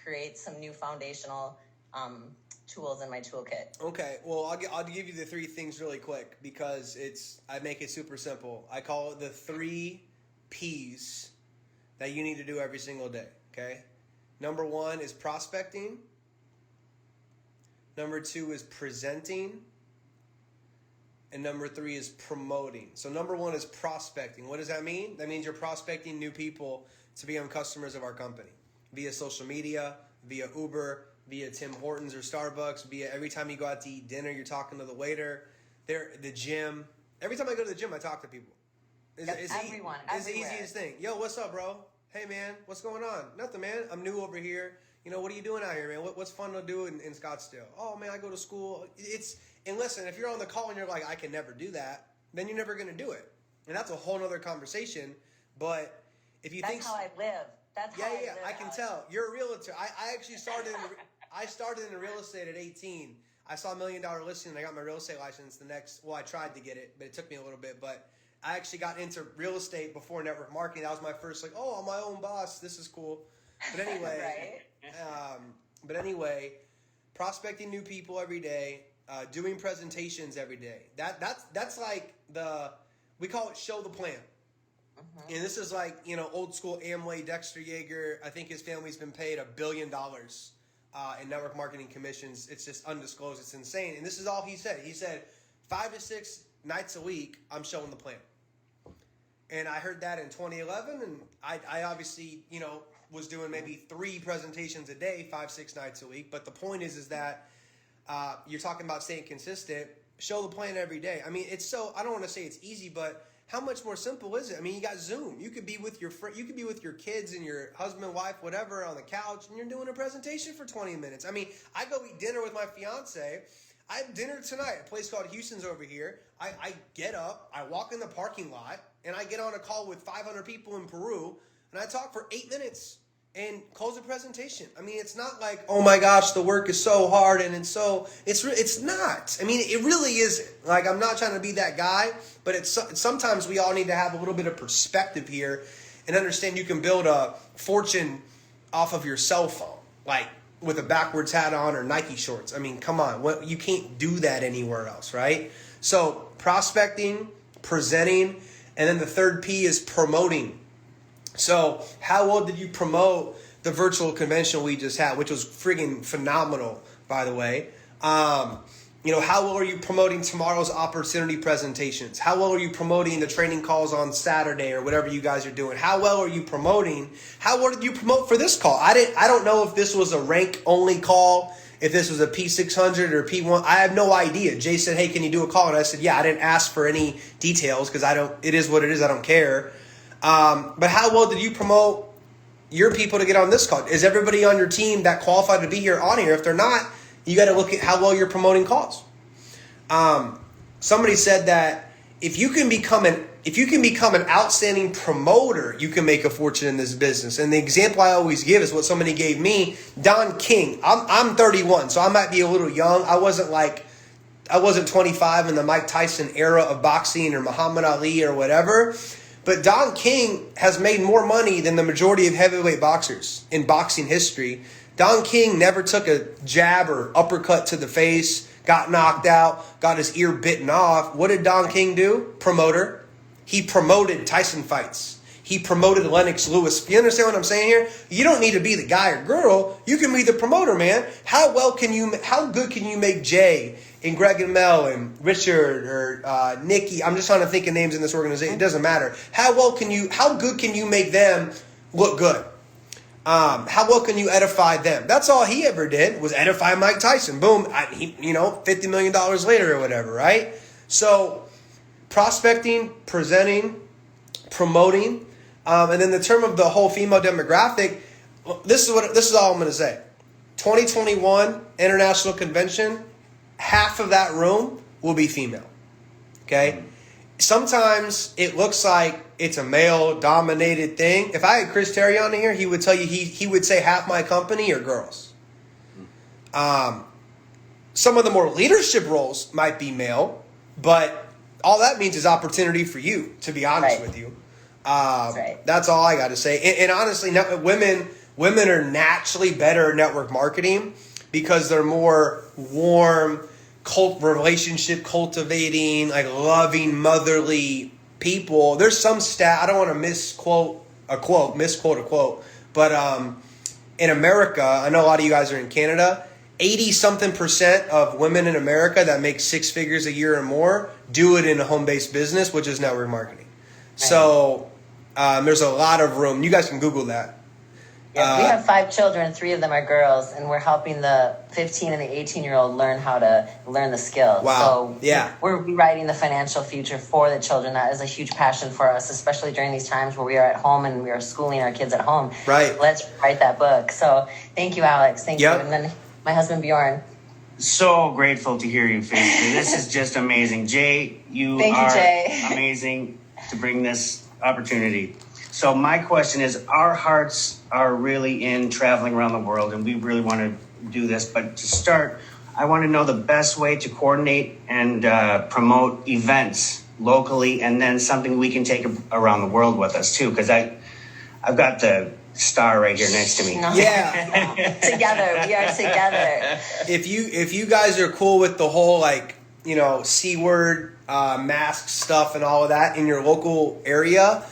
create some new foundational tools in my toolkit. Okay, well, I'll give you the 3 things really quick because I make it super simple. I call it the 3 P's that you need to do every single day, okay? Number 1 is prospecting. Number 2 is presenting. And number 3 is promoting. So number 1 is prospecting. What does that mean? That means you're prospecting new people to become customers of our company via social media, via Uber, via Tim Hortons or Starbucks, via every time you go out to eat dinner, you're talking to the waiter, the gym. Every time I go to the gym, I talk to people. Everyone. It's the easiest thing. Yo, what's up, bro? Hey, man, what's going on? Nothing, man. I'm new over here. You know, what are you doing out here, man? What's fun to do in Scottsdale? Oh, man, I go to school. And listen, if you're on the call and you're like, I can never do that, then you're never going to do it. And that's a whole other conversation. But if you think... That's how I live. That's how I live. I can tell. You're a realtor. I actually started in real estate at 18. I saw $1 Million Listing and I got my real estate license I tried to get it, but it took me a little bit. But I actually got into real estate before network marketing. That was my first, I'm my own boss. This is cool. But anyway, right? Prospecting new people every day, doing presentations every day. That's like we call it show the plan. And this is like, old school Amway, Dexter Yeager. I think his family's been paid $1 billion in network marketing commissions. It's just undisclosed. It's insane. And this is all he said. He said 5 to 6 nights a week, I'm showing the plan. And I heard that in 2011. And I obviously, was doing maybe 3 presentations a day, 5-6 nights a week. But the point is that you're talking about staying consistent. Show the plan every day. I mean, I don't want to say it's easy, but how much more simple is it? I mean, you got Zoom. You could be with your you could be with your kids and your husband, wife, whatever, on the couch, and you're doing a presentation for 20 minutes. I mean, I go eat dinner with my fiance. I have dinner tonight at a place called Houston's over here. I get up, I walk in the parking lot, and I get on a call with 500 people in Peru, and I talk for 8 minutes and close a presentation. I mean, it's not like, oh my gosh, the work is so hard, and it's not. I mean, it really isn't. Like, I'm not trying to be that guy, but sometimes we all need to have a little bit of perspective here and understand you can build a fortune off of your cell phone, like with a backwards hat on or Nike shorts. I mean, come on. You can't do that anywhere else, right? So prospecting, presenting, and then the 3rd P is promoting. So how well did you promote the virtual convention we just had, which was friggin' phenomenal, by the way? How well are you promoting tomorrow's opportunity presentations? How well are you promoting the training calls on Saturday or whatever you guys are doing? How well are you promoting? How well did you promote for this call? I don't know if this was a rank only call, if this was a P600 or P1. I have no idea. Jay said, hey, can you do a call? And I said, yeah, I didn't ask for any details because it is what it is. I don't care. But how well did you promote your people to get on this call? Is everybody on your team that qualified to be here on here? If they're not, you got to look at how well you're promoting calls. Somebody said that if you can become an outstanding promoter, you can make a fortune in this business. And the example I always give is what somebody gave me, Don King. I'm 31, so I might be a little young. I wasn't 25 in the Mike Tyson era of boxing or Muhammad Ali or whatever. But Don King has made more money than the majority of heavyweight boxers in boxing history. Don King never took a jab or uppercut to the face, got knocked out, got his ear bitten off. What did Don King do? Promoter. He promoted Tyson fights. He promoted Lennox Lewis. You understand what I'm saying here? You don't need to be the guy or girl. You can be the promoter, man. How good can you make Jay and Greg and Mel and Richard or Nikki? I'm just trying to think of names in this organization. It doesn't matter. How good can you make them look good? How well can you edify them? That's all he ever did was edify Mike Tyson. Boom. $50 million later or whatever, right? So prospecting, presenting, promoting, and then the term of the whole female demographic. This is all I'm going to say. 2021 International Convention, half of that room will be female. Okay. Sometimes it looks like it's a male-dominated thing. If I had Chris Terry on here, he would tell you he would say half my company are girls. Some of the more leadership roles might be male, but all that means is opportunity for you, to be honest with you. That's all I got to say. And honestly, women women are naturally better at network marketing because they're more warm, relationship cultivating, like loving, motherly people. There's some stat, I don't want to misquote a quote, but in America, I know a lot of you guys are in Canada, 80-something% of women in America that make 6 figures a year or more do it in a home-based business, which is network marketing. Right. So there's a lot of room. You guys can Google that. Yeah, we have 5 children, 3 of them are girls, and we're helping the 15 and the 18-year-old learn how to learn the skills. Wow. So yeah. We're rewriting the financial future for the children. That is a huge passion for us, especially during these times where we are at home and we are schooling our kids at home. Right. Let's write that book. So thank you, Alex. Thank you. And then my husband, Bjorn. So grateful to hear you, Felicity. This is just amazing. Jay, you are amazing to bring this opportunity. So my question is, our hearts are really in traveling around the world, and we really want to do this. But to start, I want to know the best way to coordinate and promote events locally, and then something we can take around the world with us too. Because I've got the star right here next to me. No. Yeah, together we are together. If you guys are cool with the whole C word mask stuff and all of that in your local area.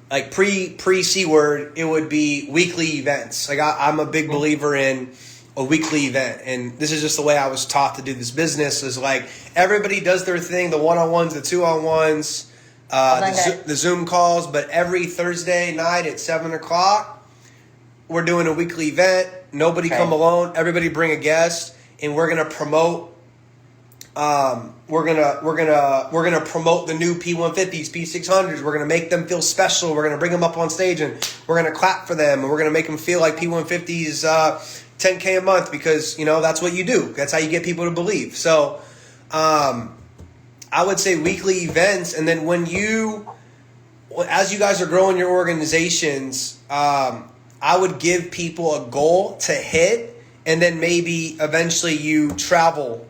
Like pre C word, it would be weekly events. Like I'm a big believer in a weekly event, and this is just the way I was taught to do this business. Is like everybody does their thing, the 1-on-1s, the 2-on-1s, the Zoom calls. But every Thursday night at 7:00, we're doing a weekly event. Nobody come alone. Everybody bring a guest, and we're gonna promote. We're gonna promote the new P150s, P600s. We're gonna make them feel special. We're gonna bring them up on stage and we're gonna clap for them, and we're gonna make them feel like P150s $10K a month because that's what you do. That's how you get people to believe. So, I would say weekly events, and then as you guys are growing your organizations, I would give people a goal to hit, and then maybe eventually you travel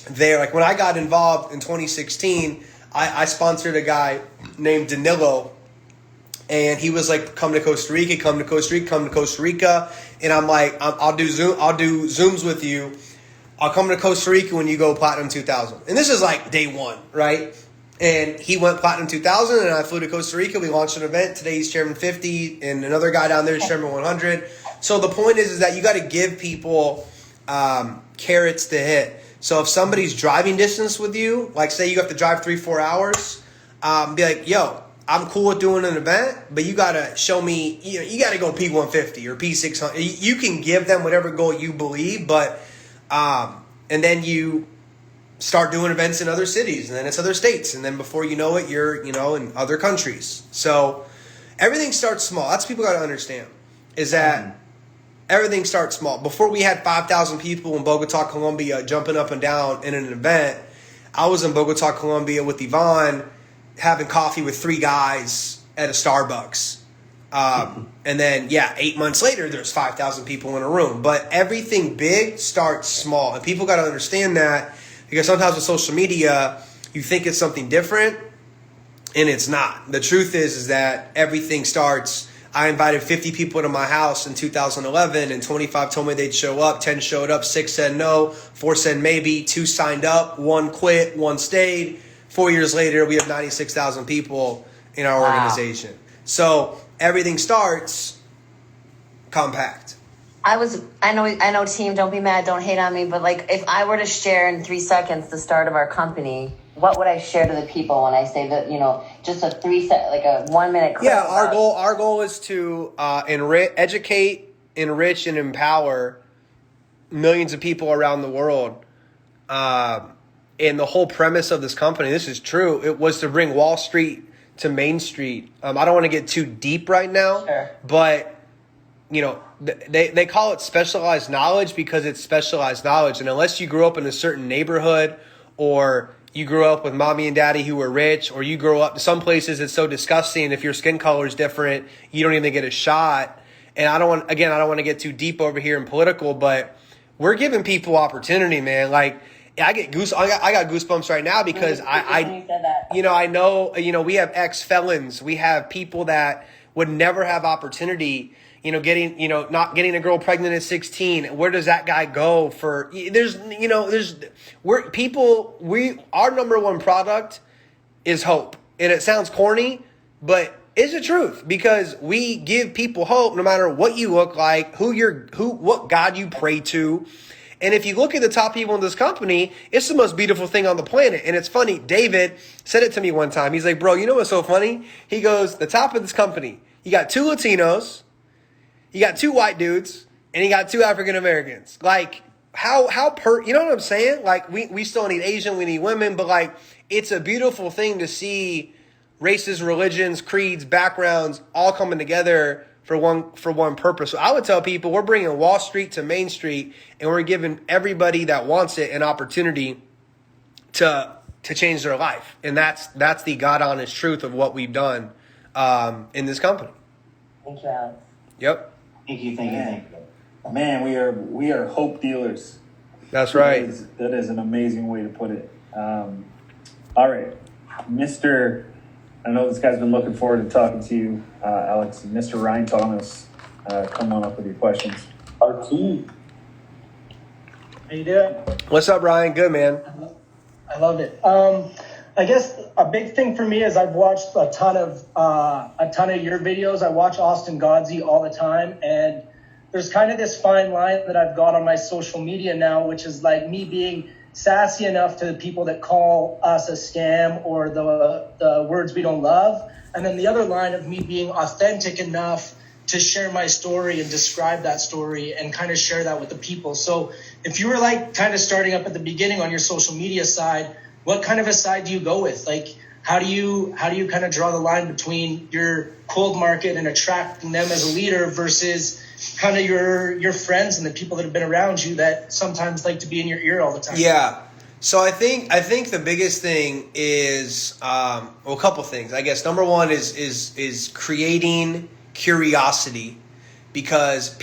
there. Like when I got involved in 2016, I sponsored a guy named Danilo, and he was like, come to Costa Rica. And I'm like, I'll do Zooms with you. I'll come to Costa Rica when you go Platinum 2000. And this is like day 1, right? And he went Platinum 2000, and I flew to Costa Rica. We launched an event. Today he's Chairman 50, and another guy down there is Chairman 100. So the point is that you got to give people carrots to hit. So if somebody's driving distance with you, like say you have to drive 3-4 hours, be like, yo, I'm cool with doing an event, but you got to show me, you got to go P150 or P600. You can give them whatever goal you believe, but, and then you start doing events in other cities, and then it's other states. And then before you know it, you're, in other countries. So everything starts small. That's what people got to understand, is that everything starts small. Before we had 5,000 people in Bogota, Colombia, jumping up and down in an event, I was in Bogota, Colombia with Yvonne, having coffee with 3 guys at a Starbucks. And then, 8 months later, there's 5,000 people in a room. But everything big starts small. And people got to understand that, because sometimes with social media, you think it's something different, and it's not. The truth is that everything starts. I invited 50 people to my house in 2011, and 25 told me they'd show up. 10 showed up, 6 said no, 4 said maybe, 2 signed up, 1 quit, 1 stayed. 4 years later, we have 96,000 people in our organization. So everything starts compact. I know, team, don't be mad, don't hate on me, but like if I were to share in 3 seconds the start of our company, what would I share to the people when I say that, just a 1 minute clip? Yeah, our goal is to educate, enrich, and empower millions of people around the world. And the whole premise of this company, this is true, it was to bring Wall Street to Main Street. I don't want to get too deep right now, but they call it specialized knowledge because it's specialized knowledge. And unless you grew up in a certain neighborhood, or you grew up with mommy and daddy who were rich, or you grow up, some places it's so disgusting, if your skin color is different, you don't even get a shot. And I don't want to get too deep over here and political, but we're giving people opportunity, man. Like, I got goosebumps right now because I know, we have ex-felons. We have people that would never have opportunity. not getting a girl pregnant at 16. Where does that guy go for? Our number one product is hope. And it sounds corny, but it's the truth, because we give people hope no matter what you look like, what God you pray to. And if you look at the top people in this company, it's the most beautiful thing on the planet. And it's funny, David said it to me one time. He's like, bro, you know what's so funny? He goes, the top of this company, you got 2 Latinos, you got 2 white dudes, and you got 2 African Americans. Like, you know what I'm saying? Like, we still need Asian, we need women, but like, it's a beautiful thing to see races, religions, creeds, backgrounds all coming together for one purpose. So I would tell people, we're bringing Wall Street to Main Street, and we're giving everybody that wants it an opportunity to change their life. And that's the God honest truth of what we've done in this company. Thank you, Alex. Yep. Thank you. Man, we are hope dealers. That's right. That is an amazing way to put it. All right, I know this guy's been looking forward to talking to you, Alex. Mr. Ryan Thomas, come on up with your questions. RT. How you doing? What's up, Ryan? Good, man. I love it. I guess a big thing for me is I've watched a ton of your videos. I watch Austin Godsey all the time, and there's kind of this fine line that I've got on my social media now, which is like me being sassy enough to the people that call us a scam or the words we don't love. And then the other line of me being authentic enough to share my story and describe that story and kind of share that with the people. So if you were like kind of starting up at the beginning on your social media side, what kind of a side do you go with? Like, how do you kind of draw the line between your cold market and attracting them as a leader versus kind of your friends and the people that have been around you that sometimes like to be in your ear all the time? Yeah. So I think the biggest thing is a couple things. I guess number one is creating curiosity, because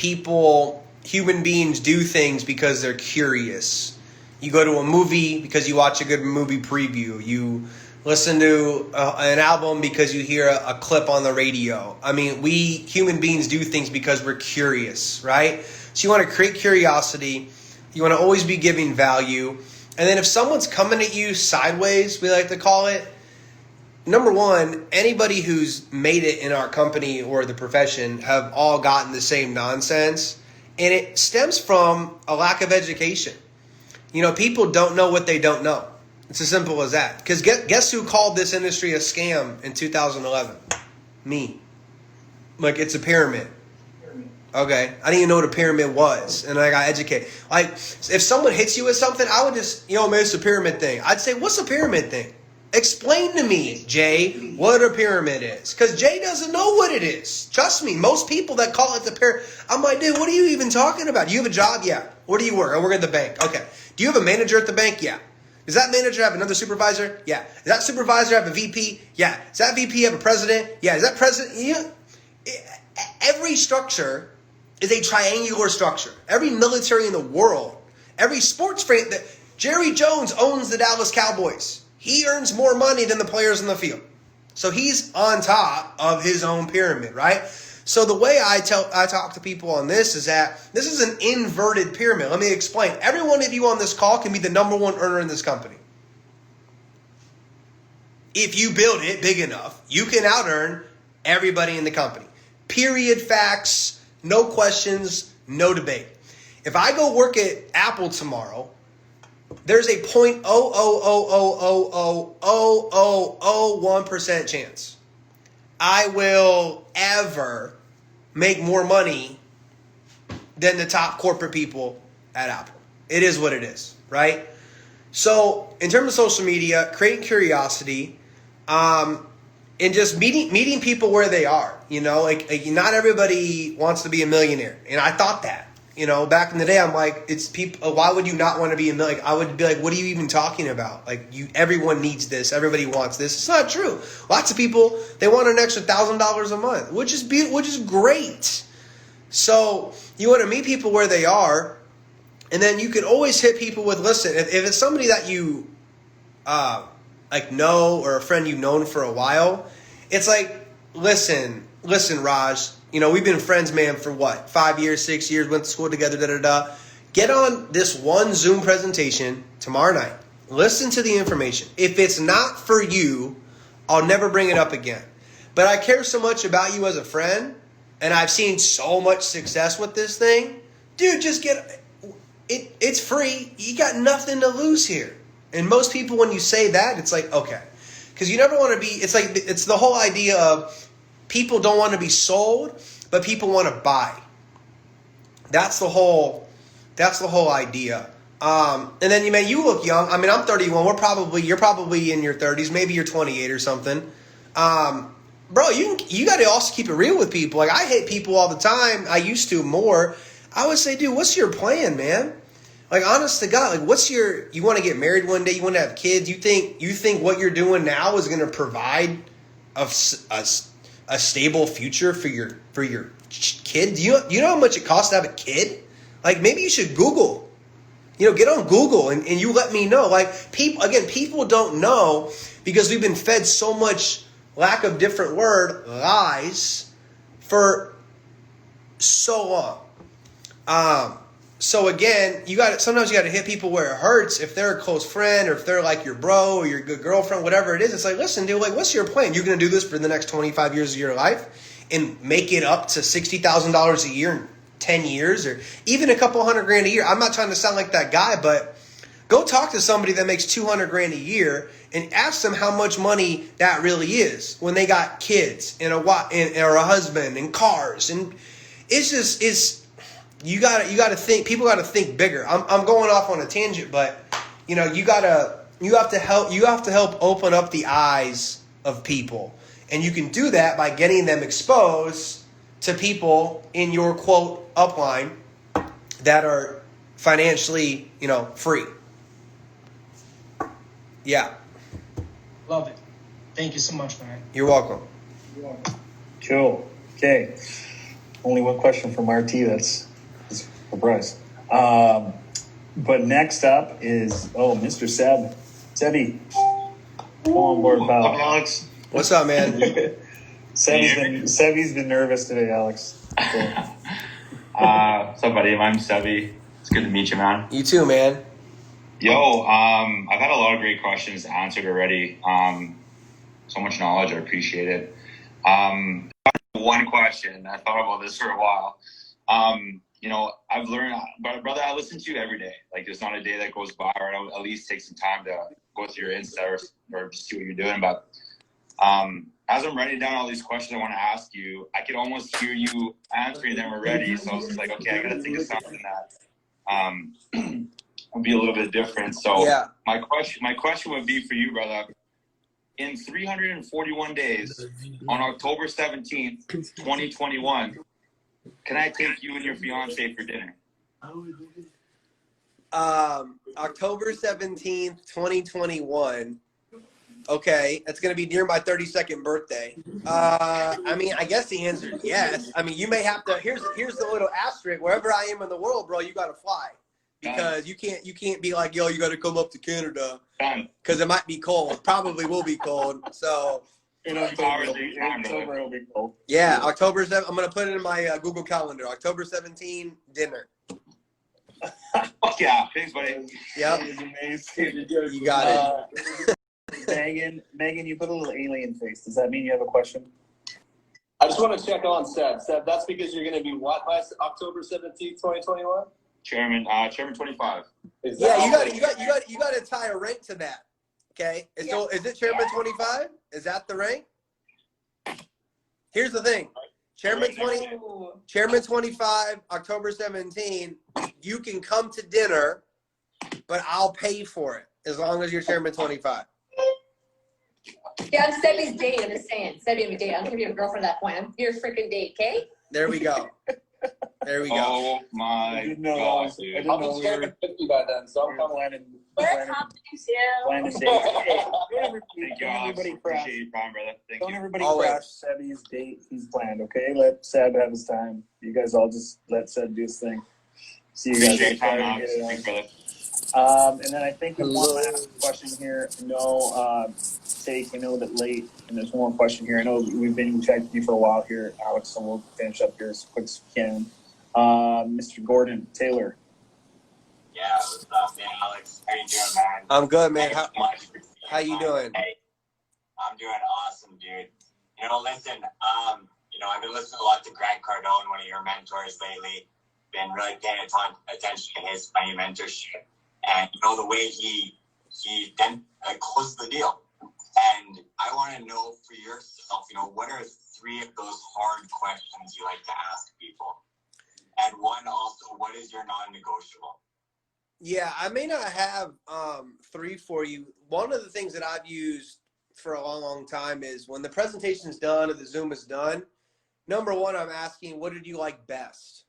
human beings do things because they're curious. You go to a movie because you watch a good movie preview. You listen to an album because you hear a clip on the radio. I mean, we human beings do things because we're curious, right? So you want to create curiosity. You want to always be giving value. And then if someone's coming at you sideways, we like to call it, number one, anybody who's made it in our company or the profession have all gotten the same nonsense. And it stems from a lack of education. People don't know what they don't know. It's as simple as that. Because guess who called this industry a scam in 2011? Me. Like, it's a pyramid. Okay. I didn't even know what a pyramid was. And I got educated. Like, if someone hits you with something, I would just, man, it's a pyramid thing. I'd say, what's a pyramid thing? Explain to me, Jay, what a pyramid is. Because Jay doesn't know what it is. Trust me, most people that call it the pyramid, I'm like, dude, what are you even talking about? Do you have a job? Yeah. Where do you work? I work at the bank. Okay. Do you have a manager at the bank? Yeah. Does that manager have another supervisor? Yeah. Does that supervisor have a VP? Yeah. Does that VP have a president? Yeah. Does that president? Yeah. Every structure is a triangular structure. Every military in the world, every sports fan, Jerry Jones owns the Dallas Cowboys. He earns more money than the players in the field. So he's on top of his own pyramid, right? So the way I talk to people on this is that this is an inverted pyramid. Let me explain. Every one of you on this call can be the number one earner in this company. If you build it big enough, you can out-earn everybody in the company. Period, facts, no questions, no debate. If I go work at Apple tomorrow, there's a 0.000000001% chance I will ever make more money than the top corporate people at Apple. It is what it is, right? So in terms of social media, creating curiosity, and just meeting people where they are, like not everybody wants to be a millionaire. And I thought that, back in the day, I'm like, it's people, why would you not want to be a millionaire? I would be like, what are you even talking about? Like, everyone needs this. Everybody wants this. It's not true. Lots of people, they want an extra $1,000 a month, which is great. So you want to meet people where they are. And then you can always hit people with, listen, if it's somebody that you, know, or a friend you've known for a while, it's like, listen, Raj, we've been friends, man, for what, 5 years, 6 years, went to school together, Get on this one Zoom presentation tomorrow night. Listen to the information. If it's not for you, I'll never bring it up again. But I care so much about you as a friend, and I've seen so much success with this thing. Dude, just get it. It's free. You got nothing to lose here. And most people, when you say that, it's like, okay. Because you never want to be, it's the whole idea of people don't want to be sold, but people want to buy. That's the whole idea. And then you look young. I mean, I'm 31. You're probably in your 30s. Maybe you're 28 or something. Bro, you got to also keep it real with people. Like, I hate people all the time. I used to more. I would say, dude, what's your plan, man? Like, honest to God, like, you want to get married one day? You want to have kids? You think what you're doing now is going to provide a stable future for your kid? Do you know how much it costs to have a kid? Like, maybe you should Google. Get on Google and you let me know. Like, people don't know because we've been fed so much, lack of different word, lies for so long. So again, sometimes you got to hit people where it hurts. If they're a close friend or if they're like your bro or your good girlfriend, whatever it is, it's like, listen, dude, like, what's your plan? You're going to do this for the next 25 years of your life and make it up to $60,000 a year in 10 years or even a couple $100,000 a year. I'm not trying to sound like that guy, but go talk to somebody that makes $200,000 a year and ask them how much money that really is when they got kids and or a husband and cars. And you gotta think. People gotta think bigger. I'm going off on a tangent, but you have to help open up the eyes of people, and you can do that by getting them exposed to people in your quote upline that are financially, free. Yeah. Love it. Thank you so much, man. You're welcome. Cool. Okay. Only one question from RT. That's for Bryce. But next up is Mr. Seb. Sebby, come on board, pal. Hi, Alex. What's up, man? Sebby's been nervous today, Alex. What's up, buddy? I'm Sebby. It's good to meet you, man. You too, man. Yo, I've had a lot of great questions answered already. So much knowledge. I appreciate it. One question. I thought about this for a while. I've learned, brother, I listen to you every day. Like, there's not a day that goes by where I don't at least take some time to go through your Insta or just see what you're doing. But as I'm writing down all these questions I want to ask you, I could almost hear you answering them already. So I was just like, okay, I got to think of something that would be a little bit different. So yeah. My question would be for you, brother. In 341 days, on October 17th, 2021, can I take you and your fiance for dinner? October 17th, 2021. Okay, that's going to be near my 32nd birthday. I guess the answer is yes. I mean, you may have to. Here's the little asterisk. Wherever I am in the world, bro, you got to fly because you can't be like, yo, you got to come up to Canada because it might be cold. It probably will be cold. So in October it'll be cold. Yeah, October 7th. I'm going to put it in my Google Calendar. October 17th, dinner. Fuck yeah. Thanks, buddy. Yep. You got it. Megan, you put a little alien face. Does that mean you have a question? I just want to check on Seb. Seb, that's because you're going to be what by October 17th, 2021? Chairman 25. Yeah, you got to tie a rank to that. Okay. So is it Chairman 25? Is that the rank? Here's the thing. Chairman 25, October 17, you can come to dinner, but I'll pay for it as long as you're Chairman 25. Yeah, I'm Sebby's date. I'm just saying. Sebby, I'm a date. I'm gonna be a girlfriend at that point. I'm your freaking date, okay? There we go. Oh my God, dude. I'll be Chairman 50 by then, so I'm coming. Plan to say, hey, don't everybody crash Sebby's date he's planned, okay? Let Seb have his time. You guys all just let Seb do his thing. See you guys. Thanks, brother. And then I think one last question here. sake, I know that late, and there's one more question here. I know we've been chatting with you for a while here, Alex, so we'll finish up here as quick as we can. Mr. Gordon Taylor. Yeah, what's up, man, Alex? How you doing, man? I'm good, man. Thanks so much for How you doing? Hey, I'm doing awesome, dude. You know, listen, I've been listening a lot to Grant Cardone, one of your mentors lately. Been really paying attention to his money mentorship, and the way he then closed the deal. And I want to know for yourself, what are 3 of those hard questions you like to ask people? And one also, what is your non-negotiable? Yeah, I may not have 3 for you. One of the things that I've used for a long, long time is when the presentation is done or the Zoom is done, number 1, I'm asking, what did you like best?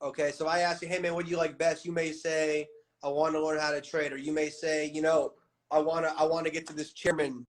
Okay, so I ask you, hey, man, what do you like best? You may say, I want to learn how to trade. Or you may say, I want to get to this chairman